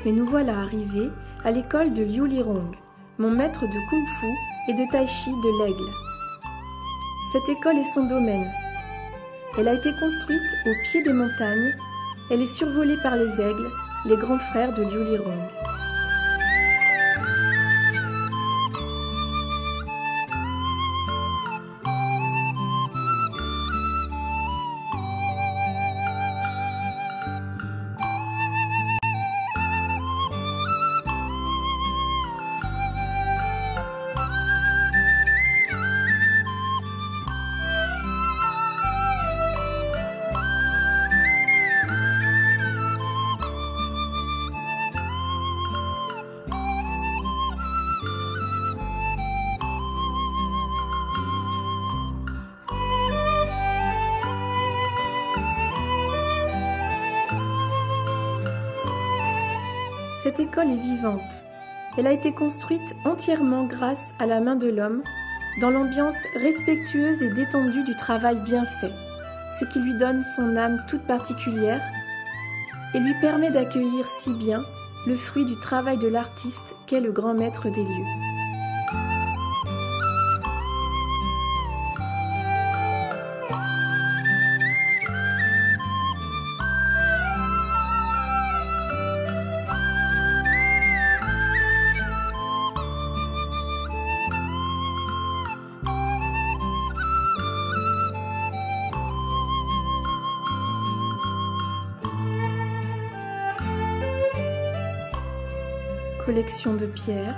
mais nous voilà arrivés à l'école de Liu Lirong, mon maître de kung-fu et de tai-chi de l'Aigle. Cette école est son domaine. Elle a été construite au pied des montagnes. Elle est survolée par les aigles, les grands frères de Liu Lirong. Cette école est vivante. Elle a été construite entièrement grâce à la main de l'homme, dans l'ambiance respectueuse et détendue du travail bien fait, ce qui lui donne son âme toute particulière et lui permet d'accueillir si bien le fruit du travail de l'artiste qu'est le grand maître des lieux. Collection de pierres,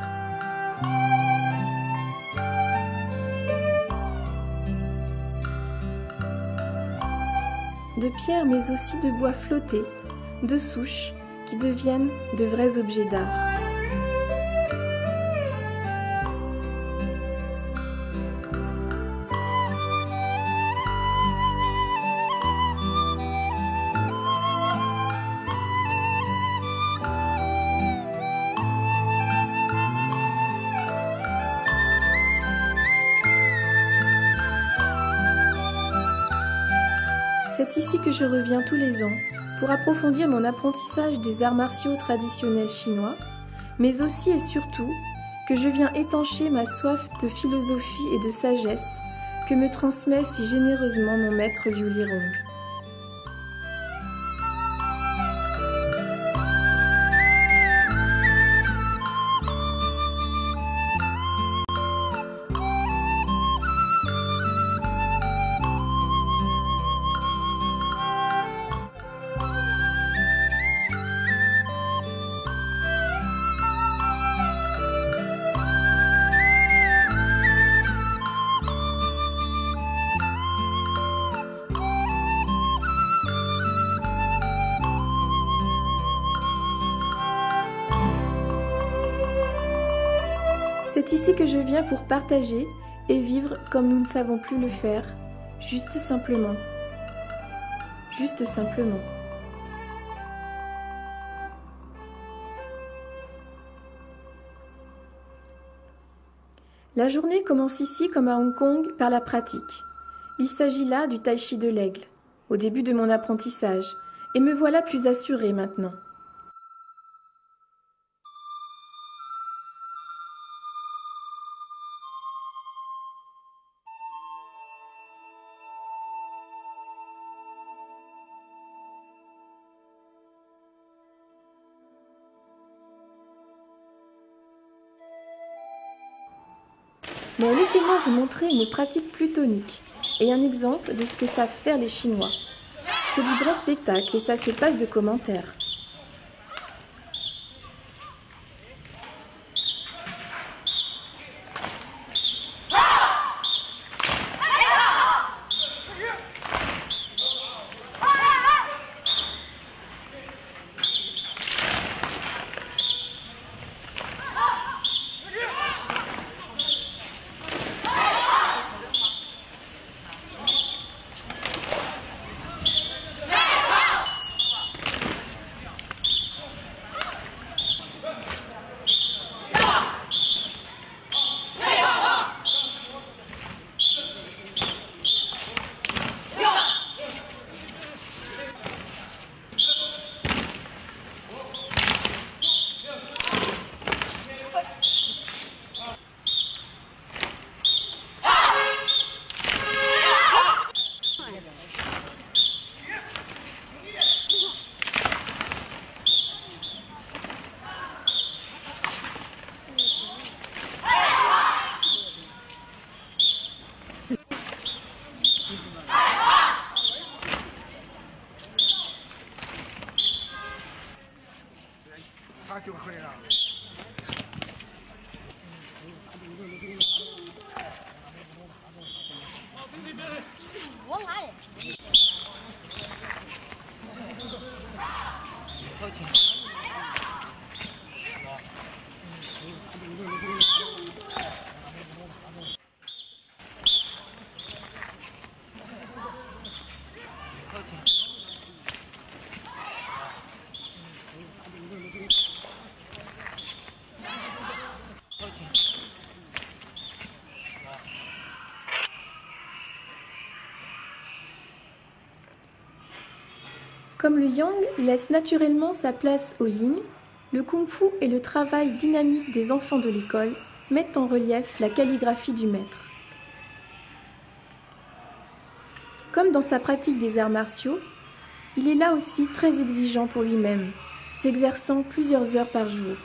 mais aussi de bois flottés, de souches qui deviennent de vrais objets d'art. C'est ici que je reviens tous les ans pour approfondir mon apprentissage des arts martiaux traditionnels chinois, mais aussi et surtout que je viens étancher ma soif de philosophie et de sagesse que me transmet si généreusement mon maître Liu Lirong. C'est ici que je viens pour partager et vivre comme nous ne savons plus le faire, juste simplement. Juste simplement. La journée commence ici comme à Hong Kong par la pratique. Il s'agit là du tai-chi de l'Aigle, au début de mon apprentissage, et me voilà plus assurée maintenant. Mais laissez-moi vous montrer une pratique plus tonique et un exemple de ce que savent faire les Chinois. C'est du grand spectacle et ça se passe de commentaires. Comme le yang laisse naturellement sa place au yin, le kung-fu et le travail dynamique des enfants de l'école mettent en relief la calligraphie du maître. Comme dans sa pratique des arts martiaux, il est là aussi très exigeant pour lui-même, s'exerçant plusieurs heures par jour.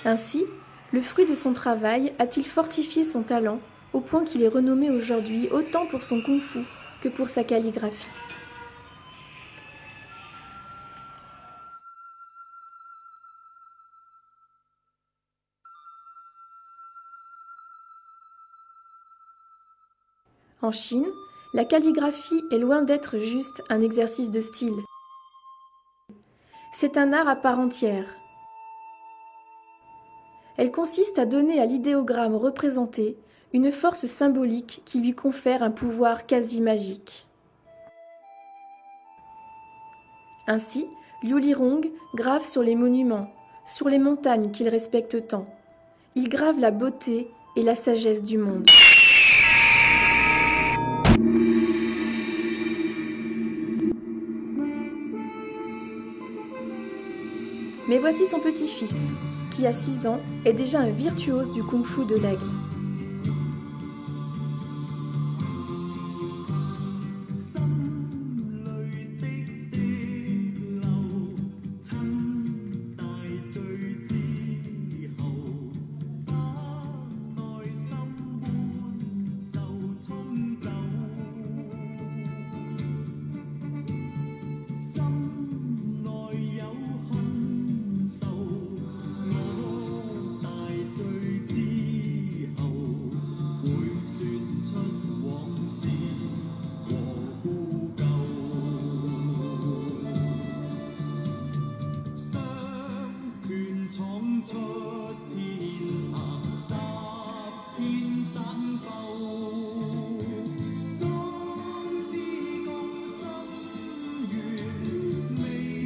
Ainsi, le fruit de son travail a-t-il fortifié son talent au point qu'il est renommé aujourd'hui autant pour son kung-fu que pour sa calligraphie. En Chine, la calligraphie est loin d'être juste un exercice de style. C'est un art à part entière. Elle consiste à donner à l'idéogramme représenté une force symbolique qui lui confère un pouvoir quasi magique. Ainsi, Liu Lirong grave sur les monuments, sur les montagnes qu'il respecte tant. Il grave la beauté et la sagesse du monde. Mais voici son petit-fils, qui à 6 ans est déjà un virtuose du kung-fu de l'aigle.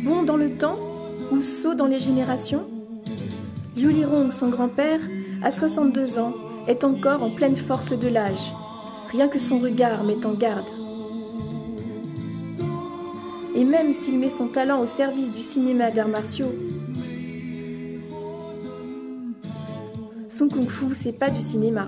Bond dans le temps ou sot dans les générations, Liu Lirong, son grand-père, à 62 ans, est encore en pleine force de l'âge. Rien que son regard met en garde. Et même s'il met son talent au service du cinéma d'arts martiaux, son kung-fu, c'est pas du cinéma.